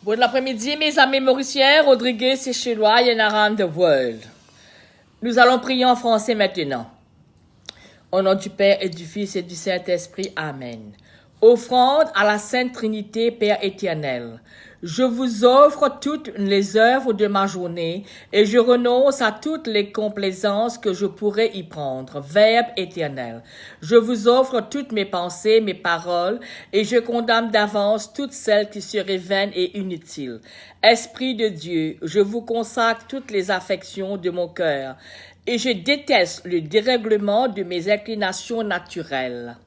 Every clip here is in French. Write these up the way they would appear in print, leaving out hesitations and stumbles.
Bon après-midi, mes amis mauriciens, Rodriguez et Chélois, and around the world. Nous allons prier en français maintenant. Au nom du Père et du Fils et du Saint-Esprit, Amen. Offrande à la Sainte Trinité, Père éternel. Je vous offre toutes les œuvres de ma journée et je renonce à toutes les complaisances que je pourrais y prendre. Verbe éternel. Je vous offre toutes mes pensées, mes paroles et je condamne d'avance toutes celles qui seraient vaines et inutiles. Esprit de Dieu, je vous consacre toutes les affections de mon cœur et je déteste le dérèglement de mes inclinations naturelles.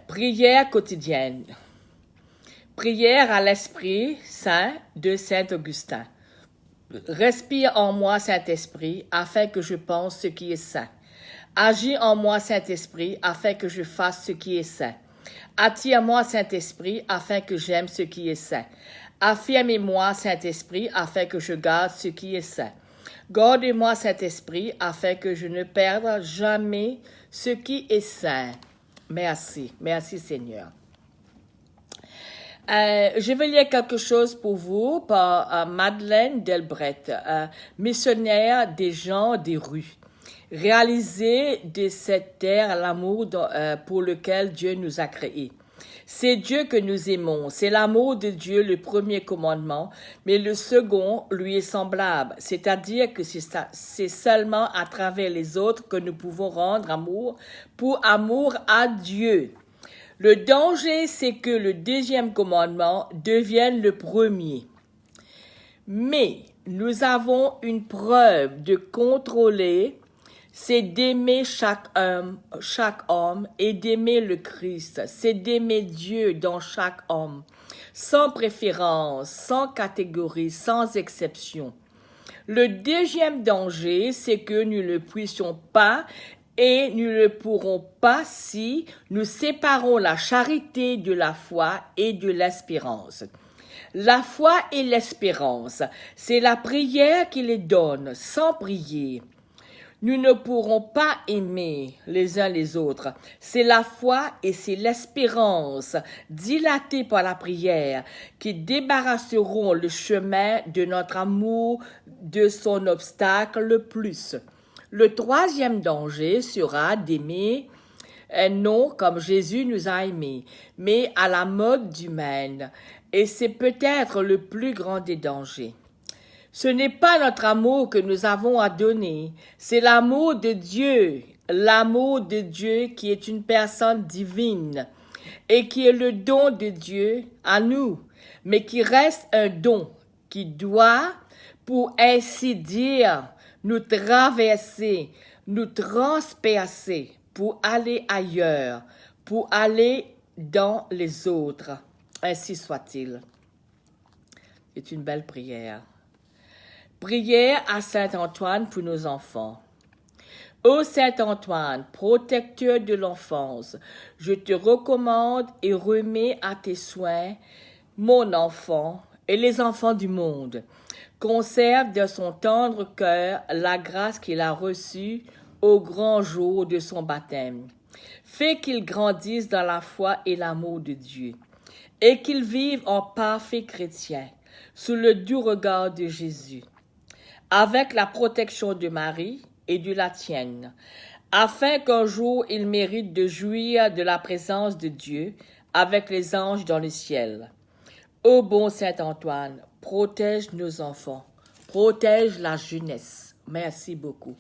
Prière quotidienne. Prière à l'Esprit Saint de Saint Augustin. Respire en moi, Saint-Esprit, afin que je pense ce qui est saint. Agis en moi, Saint-Esprit, afin que je fasse ce qui est saint. Attire-moi, Saint-Esprit, afin que j'aime ce qui est saint. Affirme-moi, Saint-Esprit, afin que je garde ce qui est saint. Garde-moi, Saint-Esprit, afin que je ne perde jamais ce qui est saint. Merci. Merci, Seigneur. Je vais lire quelque chose pour vous par Madeleine Delbreth, missionnaire des gens des rues. Réaliser de cette terre l'amour pour lequel Dieu nous a créés. C'est Dieu que nous aimons, c'est l'amour de Dieu le premier commandement, mais le second lui est semblable, c'est-à-dire que c'est seulement à travers les autres que nous pouvons rendre amour pour amour à Dieu. Le danger, c'est que le deuxième commandement devienne le premier. Mais nous avons une preuve de contrôler, c'est d'aimer chaque homme et d'aimer le Christ. C'est d'aimer Dieu dans chaque homme, sans préférence, sans catégorie, sans exception. Le deuxième danger, c'est que nous ne puissions pas et nous ne pourrons pas si nous séparons la charité de la foi et de l'espérance. La foi et l'espérance, c'est la prière qui les donne. Sans prier, nous ne pourrons pas aimer les uns les autres. C'est la foi et c'est l'espérance, dilatée par la prière, qui débarrasseront le chemin de notre amour de son obstacle le plus. Le troisième danger sera d'aimer non comme Jésus nous a aimés, mais à la mode humaine. Et c'est peut-être le plus grand des dangers. Ce n'est pas notre amour que nous avons à donner, c'est l'amour de Dieu qui est une personne divine et qui est le don de Dieu à nous, mais qui reste un don qui doit, pour ainsi dire, nous traverser, nous transpercer pour aller ailleurs, pour aller dans les autres. Ainsi soit-il. C'est une belle prière. Prière à Saint-Antoine pour nos enfants. Ô Saint-Antoine, protecteur de l'enfance, je te recommande et remets à tes soins mon enfant et les enfants du monde. Conserve de son tendre cœur la grâce qu'il a reçue au grand jour de son baptême. Fais qu'il grandisse dans la foi et l'amour de Dieu, et qu'il vive en parfait chrétien, sous le doux regard de Jésus, avec la protection de Marie et de la tienne, afin qu'un jour il mérite de jouir de la présence de Dieu avec les anges dans le ciel. Ô bon Saint-Antoine, protège nos enfants, protège la jeunesse. Merci beaucoup.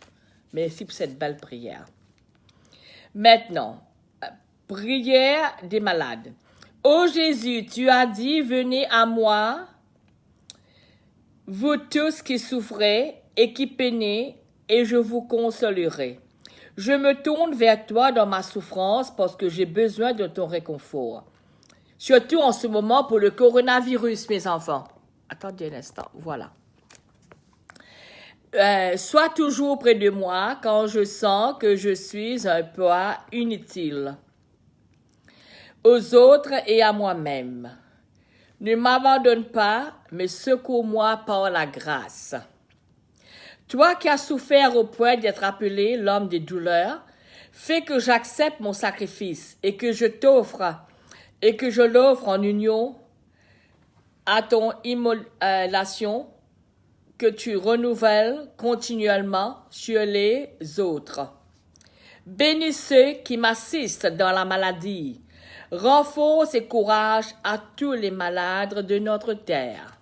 Merci pour cette belle prière. Maintenant, prière des malades. Ô Jésus, tu as dit, venez à moi, vous tous qui souffrez et qui peinez, et je vous consolerai. Je me tourne vers toi dans ma souffrance parce que j'ai besoin de ton réconfort. Surtout en ce moment pour le coronavirus, mes enfants. Attendez un instant, voilà. Sois toujours près de moi quand je sens que je suis un poids inutile aux autres et à moi-même. Ne m'abandonne pas, mais secours-moi par la grâce. Toi qui as souffert au point d'être appelé l'homme des douleurs, fais que j'accepte mon sacrifice et que je l'offre en union à ton immolation que tu renouvelles continuellement sur les autres. Bénis ceux qui m'assistent dans la maladie. Rends force et courage à tous les malades de notre terre.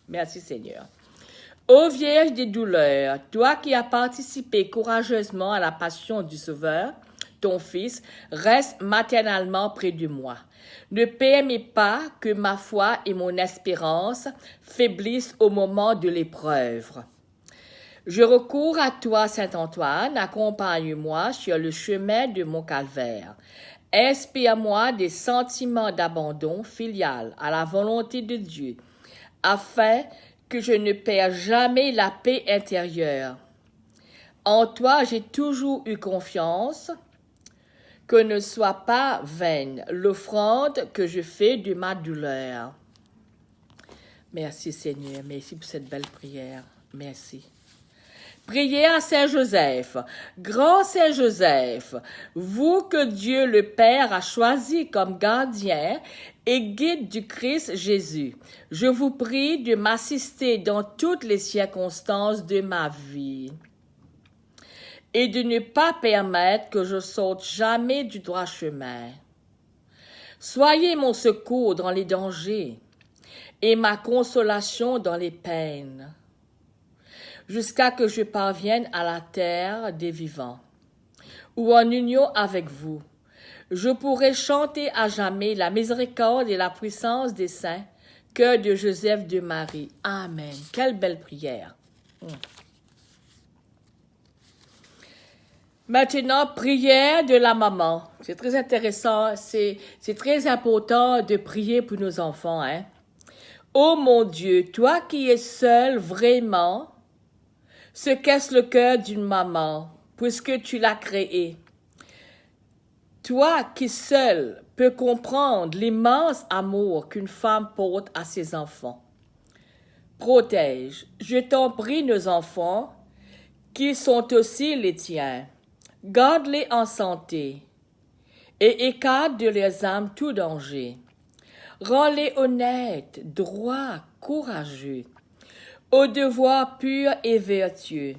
Merci Seigneur. Ô Vierge des douleurs, toi qui as participé courageusement à la passion du Sauveur, ton Fils, reste maternellement près de moi. Ne permets pas que ma foi et mon espérance faiblissent au moment de l'épreuve. Je recours à toi, Saint-Antoine, accompagne-moi sur le chemin de mon calvaire. Inspire-moi des sentiments d'abandon filial à la volonté de Dieu, afin que je ne perde jamais la paix intérieure. En toi, j'ai toujours eu confiance, que ne soit pas vaine l'offrande que je fais de ma douleur. Merci Seigneur, merci pour cette belle prière. Merci. Priez à Saint Joseph. Grand Saint Joseph, vous que Dieu le Père a choisi comme gardien et guide du Christ Jésus, je vous prie de m'assister dans toutes les circonstances de ma vie et de ne pas permettre que je saute jamais du droit chemin. Soyez mon secours dans les dangers et ma consolation dans les peines, jusqu'à que je parvienne à la terre des vivants, où en union avec vous, je pourrai chanter à jamais la miséricorde et la puissance des saints, cœur de Joseph de Marie. Amen. Quelle belle prière. Maintenant, prière de la maman. C'est très intéressant, c'est très important de prier pour nos enfants. Ô mon Dieu, toi qui es seul vraiment, ce qu'est le cœur d'une maman, puisque tu l'as créé. Toi qui seul peux comprendre l'immense amour qu'une femme porte à ses enfants. Protège, je t'en prie, nos enfants, qui sont aussi les tiens. Garde-les en santé et écarte de leurs âmes tout danger. Rends-les honnêtes, droits, courageux, au devoir pur et vertueux.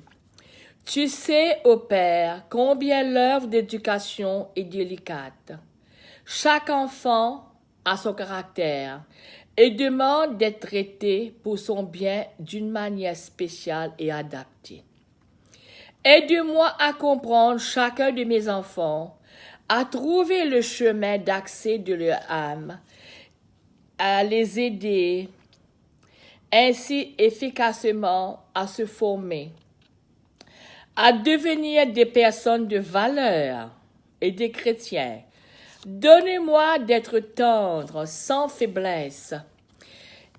Tu sais, ô Père, combien l'œuvre d'éducation est délicate. Chaque enfant a son caractère et demande d'être traité pour son bien d'une manière spéciale et adaptée. Aide-moi à comprendre chacun de mes enfants, à trouver le chemin d'accès de leur âme, à les aider ainsi efficacement à se former, à devenir des personnes de valeur et des chrétiens. Donnez-moi d'être tendre, sans faiblesse,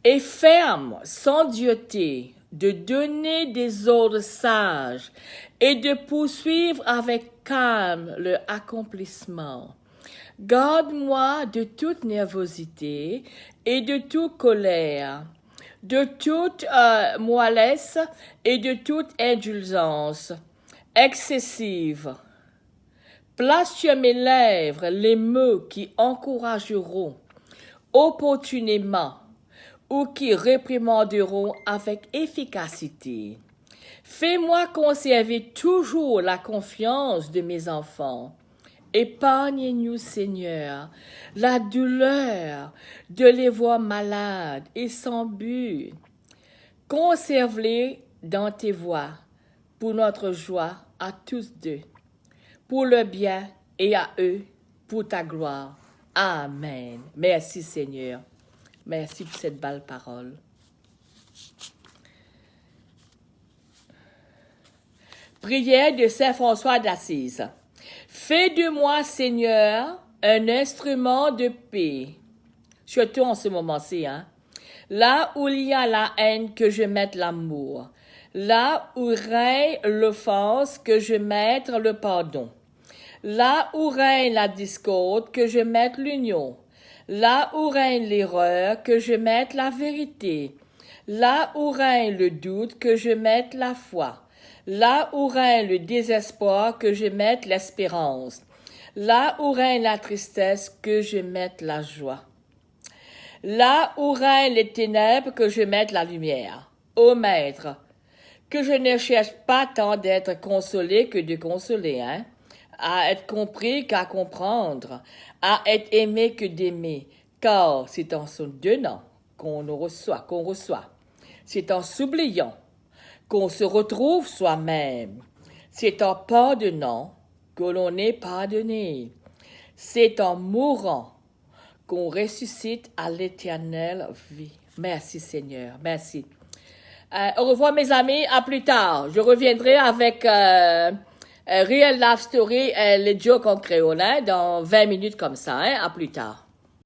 et ferme, sans dureté, de donner des ordres sages et de poursuivre avec calme leur accomplissement. Garde-moi de toute nervosité et de toute colère, de toute mollesse et de toute indulgence excessive. Place sur mes lèvres les mots qui encourageront opportunément ou qui réprimanderont avec efficacité. Fais-moi conserver toujours la confiance de mes enfants. Épargne-nous, Seigneur, la douleur de les voir malades et sans but. Conserve-les dans tes voies pour notre joie à tous deux, pour le bien et à eux pour ta gloire. Amen. Merci, Seigneur. Merci pour cette belle parole. Prière de Saint François d'Assise. Fais de moi, Seigneur, un instrument de paix. Surtout en ce moment-ci, Là où il y a la haine, que je mette l'amour. Là où règne l'offense, que je mette le pardon. Là où règne la discorde, que je mette l'union. Là où règne l'erreur, que je mette la vérité. Là où règne le doute, que je mette la foi. Là où règne le désespoir, que je mette l'espérance. Là où règne la tristesse, que je mette la joie. Là où règnent les ténèbres, que je mette la lumière. Ô Maître, que je ne cherche pas tant d'être consolé que de consoler, hein, à être compris qu'à comprendre, à être aimé que d'aimer, car c'est en se donnant qu'on reçoit. C'est en s'oubliant qu'on se retrouve soi-même. C'est en pardonnant que l'on est pardonné. C'est en mourant qu'on ressuscite à l'éternelle vie. Merci Seigneur, merci. Au revoir mes amis, à plus tard. Je reviendrai avec Real Life Story, les jokes en créole, hein, dans 20 minutes comme ça. Hein, à plus tard.